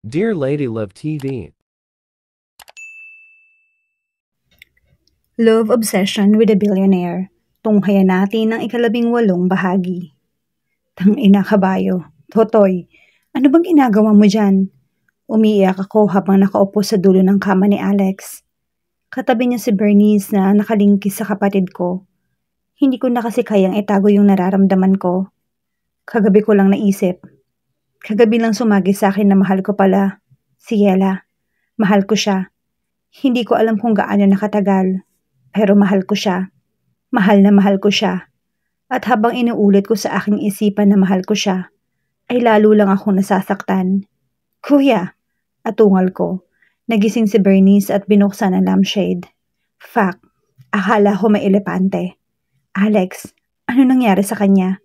Dear Lady Love TV. Love Obsession with a Billionaire. Tunghayan natin ang 18 bahagi. Tangina kabayo. Totoy, ano bang ginagawa mo dyan? Umiiyak ako habang nakaupo sa dulo ng kama ni Alex. Katabi niya si Bernice na nakalingkis sa kapatid ko. Hindi ko na kasi kayang itago yung nararamdaman ko. Kagabi ko lang naisip. Kagabi lang sumagi sa akin na mahal ko pala si Yela. Mahal ko siya. Hindi ko alam kung gaano nakatagal. Pero mahal ko siya. Mahal na mahal ko siya. At habang inuulit ko sa aking isipan na mahal ko siya, ay lalo lang akong nasasaktan. Kuya! Atungal ko. Nagising si Bernice at binuksan ang lampshade. Fuck! Akala ko may elepante. Alex, ano nangyari sa kanya?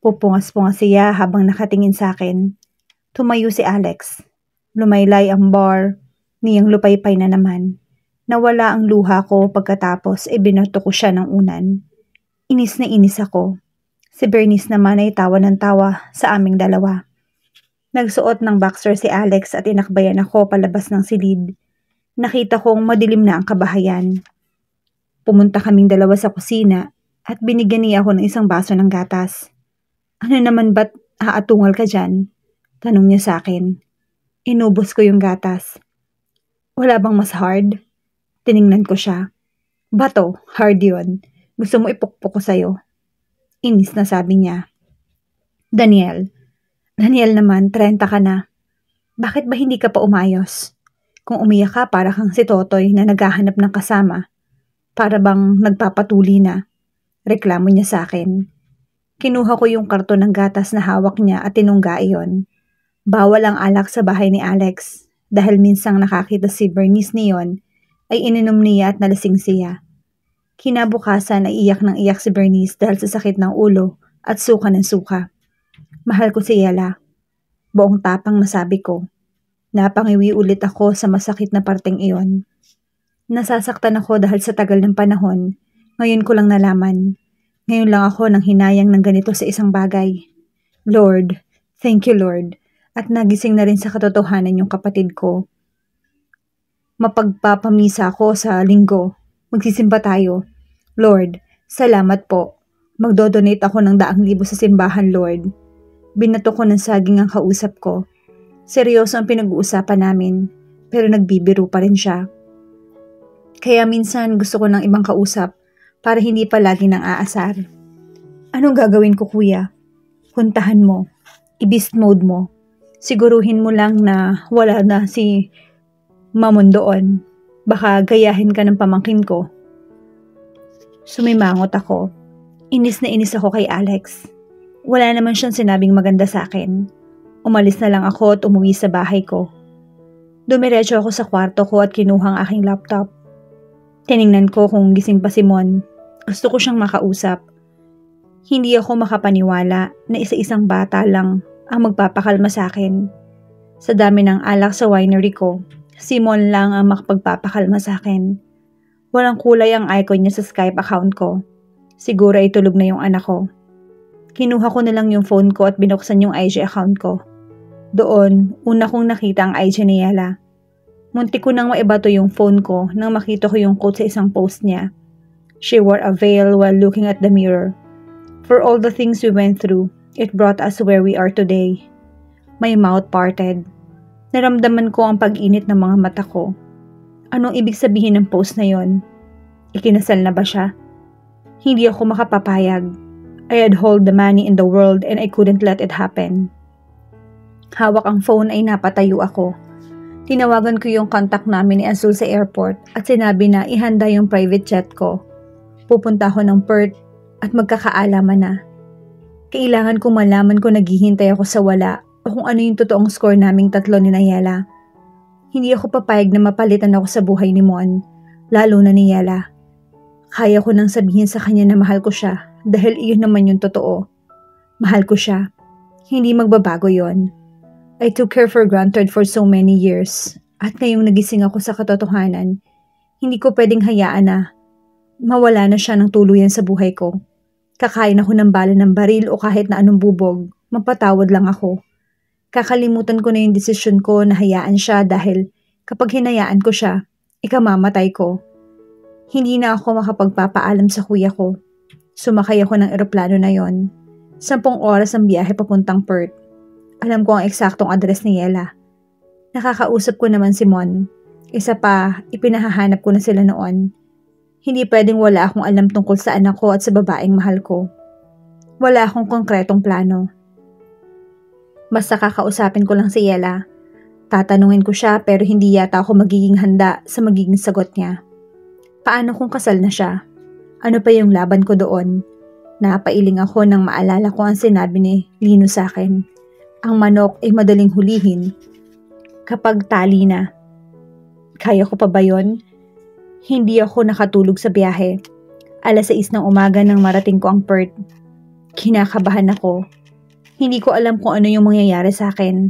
Pupungas-pungas siya habang nakatingin sa akin. Tumayo si Alex. Lumaylay ang bar, niyang lupaypay na naman. Nawala ang luha ko pagkatapos binato ko siya ng unan. Inis na inis ako. Si Bernice naman ay tawa ng tawa sa aming dalawa. Nagsuot ng boxer si Alex at inakbayan ako palabas ng silid. Nakita kong madilim na ang kabahayan. Pumunta kaming dalawa sa kusina at binigyan niya ako ng isang baso ng gatas. Ano naman ba't aatungal ka dyan? Tanong niya sa akin. Inubos ko yung gatas. Wala bang mas hard? Tiningnan ko siya. Bato, hard yun. Gusto mo ipukpok ko sa'yo? Inis na sabi niya. Daniel naman, 30 ka na. Bakit ba hindi ka pa umayos? Kung umiyak ka para kang si Totoy na naghahanap ng kasama. Para bang nagpapatuli na. Reklamo niya sa akin. Kinuha ko yung karton ng gatas na hawak niya at tinungga iyon. Bawal ang alak sa bahay ni Alex dahil minsang nakakita si Bernice niyon ay ininom niya at nalasing siya. Kinabukasan ay iyak ng iyak si Bernice dahil sa sakit ng ulo at suka ng suka. Mahal ko si Yela. Buong tapang nasabi ko. Napangiwi ulit ako sa masakit na parteng iyon. Nasasaktan ako dahil sa tagal ng panahon. Ngayon ko lang nalaman. Ngayon lang ako nang hinayang ng ganito sa isang bagay. Lord, thank you Lord. At nagising na rin sa katotohanan yung kapatid ko. Mapagpapamisa ako sa linggo. Magsisimba tayo. Lord, salamat po. Magdodonate ako ng 100,000 sa simbahan, Lord. Binato ko ng saging ang kausap ko. Seryoso ang pinag-uusapan namin, pero nagbibiro pa rin siya. Kaya minsan gusto ko ng ibang kausap para hindi palagi nang aasar. Anong gagawin ko, kuya? Puntahan mo. I-beast mode mo. Siguruhin mo lang na wala na si Mamon doon. Baka gayahin ka ng pamangkin ko. Sumimangot ako. Inis na inis ako kay Alex. Wala naman siyang sinabing maganda sa akin. Umalis na lang ako at umuwi sa bahay ko. Dumiretso ako sa kwarto ko at kinuha ang aking laptop. Tiningnan ko kung gising pa si Mon. Gusto ko siyang makausap. Hindi ako makapaniwala na isa-isang bata lang ang magpapakalma sa akin. Sa dami ng alak sa winery ko, si Mon lang ang makapagpapakalma sa akin. Walang kulay ang icon niya sa Skype account ko. Siguro ay tulog na yung anak ko. Kinuha ko na lang yung phone ko at binuksan yung IG account ko. Doon, una kong nakita ang IG ni Yela. Muntik ko nang maibato yung phone ko nang makita ko yung quote sa isang post niya. She wore a veil while looking at the mirror. For all the things we went through, it brought us where we are today. My mouth parted. Naramdaman ko ang pag-init ng mga mata ko. Anong ibig sabihin ng post na yon? Ikinasal na ba siya? Hindi ako makapapayag. I had hold the money in the world and I couldn't let it happen. Hawak ang phone ay napatayo ako. Tinawagan ko yung contact namin ni Azul sa airport at sinabi na ihanda yung private jet ko. Pupunta ako ng Perth at magkakaalaman na. Kailangan ko malaman kung naghihintay ako sa wala o kung ano yung totoong score naming tatlo ni Yela. Hindi ako papayag na mapalitan ako sa buhay ni Mon, lalo na ni Yela. Kaya ko nang sabihin sa kanya na mahal ko siya dahil iyon naman yung totoo. Mahal ko siya. Hindi magbabago yon. I took her for granted for so many years at ngayong nagising ako sa katotohanan, hindi ko pwedeng hayaan na mawala na siya ng tuluyan sa buhay ko. Kakain ako ng bala ng baril o kahit na anong bubog, mapatawad lang ako. Kakalimutan ko na yung desisyon ko na hayaan siya dahil kapag hinayaan ko siya, ikamamatay ko. Hindi na ako makapagpapaalam sa kuya ko. Sumakay ako ng eroplano na yon. 10 oras ang biyahe papuntang Perth. Alam ko ang eksaktong address ni Yela. Nakakausap ko naman si Mon. Isa pa, ipinahahanap ko na sila noon. Hindi pwedeng wala akong alam tungkol sa anak ko at sa babaeng mahal ko. Wala akong konkretong plano. Basta kakausapin ko lang si Yela. Tatanungin ko siya pero hindi yata ako magiging handa sa magiging sagot niya. Paano kung kasal na siya? Ano pa yung laban ko doon? Napailing ako nang maalala ko ang sinabi ni Lino sa akin. Ang manok ay madaling hulihin kapag tali na. Kaya ko pa ba yun? Hindi ako nakatulog sa biyahe. 6:00 ng umaga nang marating ko ang Perth. Kinakabahan ako. Hindi ko alam kung ano yung mangyayari sa akin.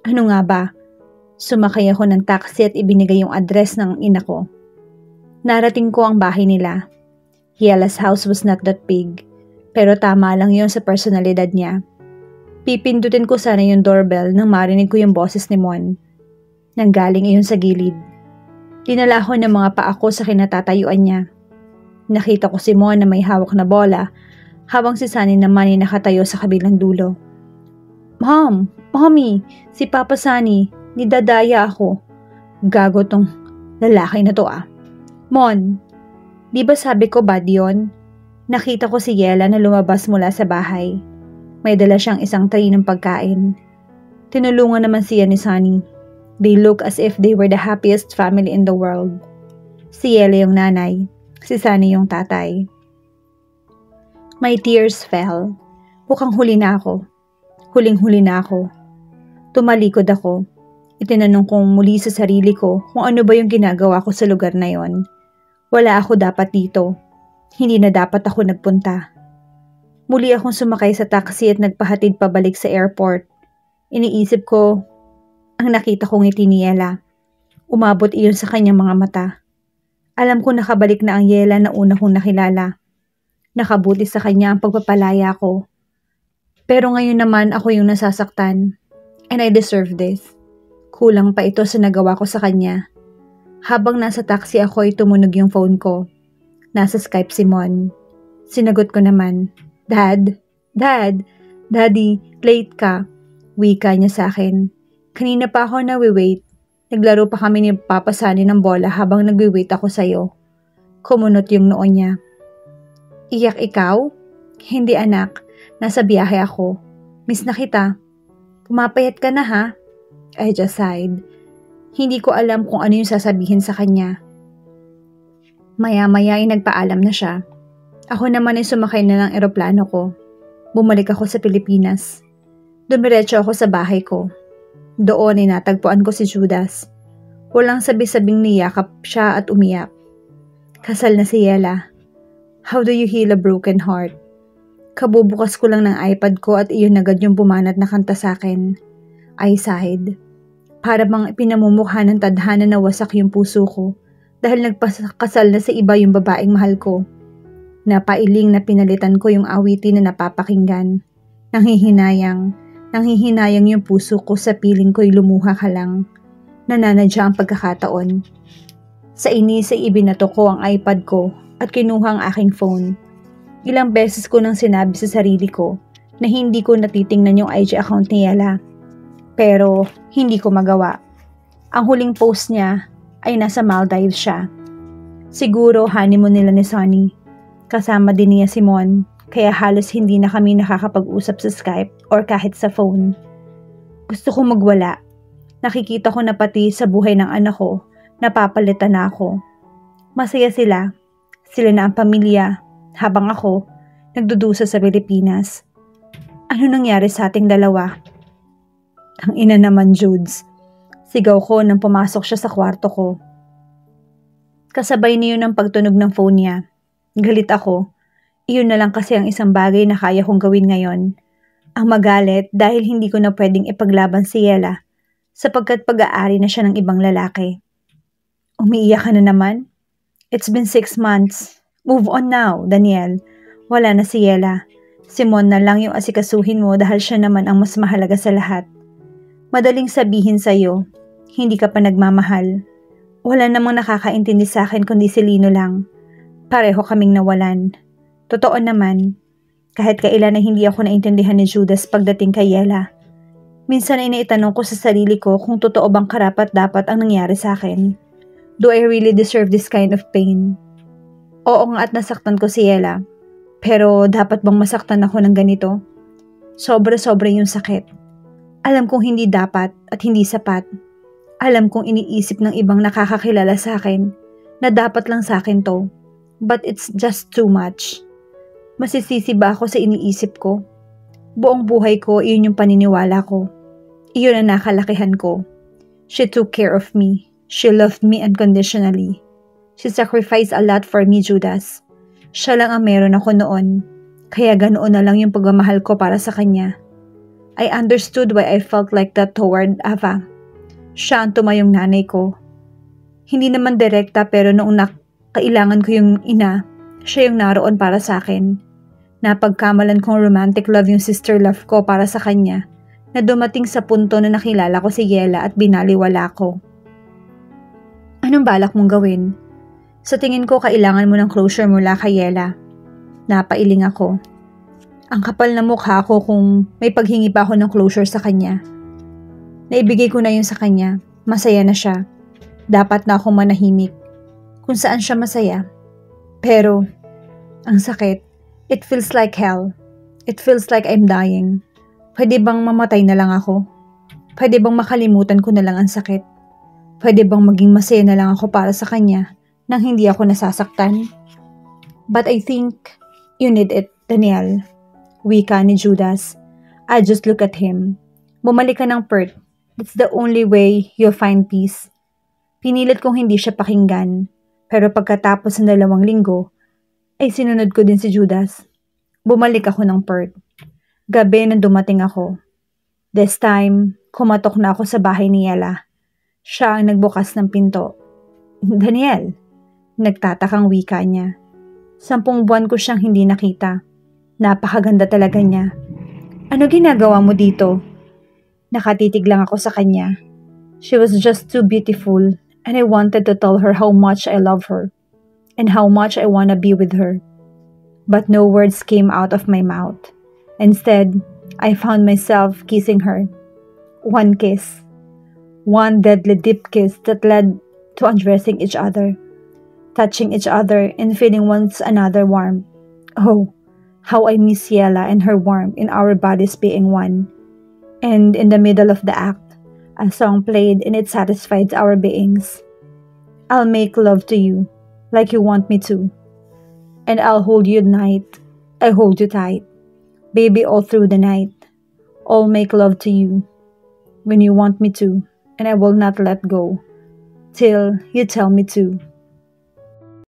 Ano nga ba? Sumakay ako ng taxi at ibinigay yung address ng ina ko. Narating ko ang bahay nila. Yela's house was not that big, pero tama lang yun sa personalidad niya. Pipindutin ko sana yung doorbell nang marinig ko yung boses ni Mon. Nanggaling iyon sa gilid. Dinala ko ng mga paa ko sa kinatatayuan niya. Nakita ko si Mon na may hawak na bola, habang si Sunny naman ay nakatayo sa kabilang dulo. Mommy, si Papa Sunny, nidadaya ako. Gago tong lalaki na to ah. Mon, di ba sabi ko bad yun? Nakita ko si Yela na lumabas mula sa bahay. May dala siyang isang tray ng pagkain. Tinulungan naman siya ni Sunny. They look as if they were the happiest family in the world. Si Yela yung nanay, si Sunny yung tatay. My tears fell. Mukhang huli na ako. Huling-huli na ako. Tumalikod ako. Itinanong kong muli sa sarili ko kung ano ba yung ginagawa ko sa lugar na yon. Wala ako dapat dito. Hindi na dapat ako nagpunta. Muli akong sumakay sa taxi at nagpahatid pabalik sa airport. Iniisip ko, ang nakita kong ngiti ni Yela. Umabot iyon sa kanyang mga mata. Alam ko nakabalik na ang Yela na una kong nakilala. Nakabuti sa kanya ang pagpapalaya ko. Pero ngayon naman ako yung nasasaktan. And I deserve this. Kulang pa ito sa nagawa ko sa kanya. Habang nasa taxi ako ay tumunog yung phone ko. Nasa Skype si Mon. Sinagot ko naman, Dad, Daddy, late ka. Wika niya sa akin. Kanina pa ako nawi-wait. Naglaro pa kami ni Papa Sunny ng bola habang nagwi-wait ako sa'yo. Kumunot yung noo niya. Iyak ikaw? Hindi anak, nasa biyahe ako. Miss na kita. Pumapayat ka na ha? I just sighed. Hindi ko alam kung ano yung sasabihin sa kanya. Maya-maya ay nagpaalam na siya. Ako naman ay sumakay na ng eroplano ko. Bumalik ako sa Pilipinas. Dumiretso ako sa bahay ko. Doon ay natagpuan ko si Judas. Walang sabi-sabing niyakap siya at umiyak. Kasal na si Yela. How do you heal a broken heart? Kabubukas ko lang ng iPad ko at iyon agad yung bumanat na kanta sa akin. I sighed. Para bang pinamumukha ng tadhana na wasak yung puso ko dahil nagpakasal na sa iba yung babaeng mahal ko. Napailing na pinalitan ko yung awitin na napapakinggan. Nanghihinayang yung puso ko sa piling ko'y lumuha ka lang. Nananadya ang pagkakataon. Sa inis ay ibinato ko ang iPad ko at kinuha ang aking phone. Ilang beses ko nang sinabi sa sarili ko na hindi ko natitingnan yung IG account ni Yela. Pero hindi ko magawa. Ang huling post niya ay nasa Maldives siya. Siguro honeymoon nila ni Sunny. Kasama din niya si Mon, kaya halos hindi na kami nakakapag-usap sa Skype or kahit sa phone. Gusto ko magwala. Nakikita ko na pati sa buhay ng anak ko, napapalitan na ako. Masaya sila. Sila na ang pamilya, habang ako, nagdudusa sa Pilipinas. Ano nangyari sa ating dalawa? Ang ina naman, Judes. Sigaw ko nang pumasok siya sa kwarto ko. Kasabay niyo ng pagtunog ng phone niya. Galit ako. Iyon na lang kasi ang isang bagay na kaya kong gawin ngayon. Ang magalit dahil hindi ko na pwedeng ipaglaban si Yela sapagkat pag-aari na siya ng ibang lalaki. Umiiyak ka na naman? It's been 6 months. Move on now, Daniel. Wala na si Yela. Si Mon na lang yung asikasuhin mo dahil siya naman ang mas mahalaga sa lahat. Madaling sabihin sa'yo, hindi ka pa nagmamahal. Wala namang nakakaintindi sa akin kundi si Lino lang. Pareho kaming nawalan. Totoo naman, kahit kailan na hindi ako naintindihan ni Judas pagdating kay Yela. Minsan ay naitanong ko sa sarili ko kung totoo bang karapat-dapat ang nangyari sa akin. Do I really deserve this kind of pain? Oo nga at nasaktan ko si Yela. Pero dapat bang masaktan ako ng ganito? Sobra-sobra yung sakit. Alam kong hindi dapat at hindi sapat. Alam kong iniisip ng ibang nakakakilala sa akin na dapat lang sa akin to. But it's just too much. Masisisi ba ako sa iniisip ko? Buong buhay ko, iyon yung paniniwala ko. Iyon ang nakalakihan ko. She took care of me. She loved me unconditionally. She sacrificed a lot for me, Judas. Siya lang ang meron ako noon. Kaya ganoon na lang yung pagmamahal ko para sa kanya. I understood why I felt like that toward Ava. Siya ang tumayong nanay ko. Hindi naman direkta pero noong kailangan ko yung ina, siya yung naroon para sa akin. Napagkamalan kong romantic love yung sister love ko para sa kanya na dumating sa punto na nakilala ko si Yela at binaliwala ko. Anong balak mong gawin? Sa tingin ko kailangan mo ng closure mula kay Yela. Napailing ako. Ang kapal na mukha ko kung may paghingi pa ako ng closure sa kanya. Naibigay ko na yun sa kanya. Masaya na siya. Dapat na akong manahimik. Kung saan siya masaya. Pero, ang sakit, it feels like hell. It feels like I'm dying. Pwede bang mamatay na lang ako? Pwede bang makalimutan ko na lang ang sakit? Pwede bang maging masaya na lang ako para sa kanya nang hindi ako nasasaktan? But I think you need it, Daniel. Wika ni Judas. I just look at him. Bumalik ka ng Perth. That's the only way you'll find peace. Pinilit kong hindi siya pakinggan. Pero pagkatapos ng 2 linggo, ay sinunod ko din si Judas. Bumalik ako ng Perth. Gabi nang dumating ako. This time, kumatok na ako sa bahay ni Yela. Siya ang nagbukas ng pinto. Daniel, nagtatakang wika niya. 10 buwan ko siyang hindi nakita. Napakaganda talaga niya. Ano ginagawa mo dito? Nakatitig lang ako sa kanya. She was just too beautiful and I wanted to tell her how much I love her and how much I want to be with her. But no words came out of my mouth. Instead, I found myself kissing her. One kiss. One deadly deep kiss that led to undressing each other, touching each other and feeling one another warm. Oh, how I miss Yela and her warmth in our bodies being one. And in the middle of the act, a song played and it satisfied our beings. I'll make love to you like you want me to. And I'll hold you at night. I hold you tight. Baby, all through the night. I'll make love to you when you want me to. And I will not let go till you tell me to.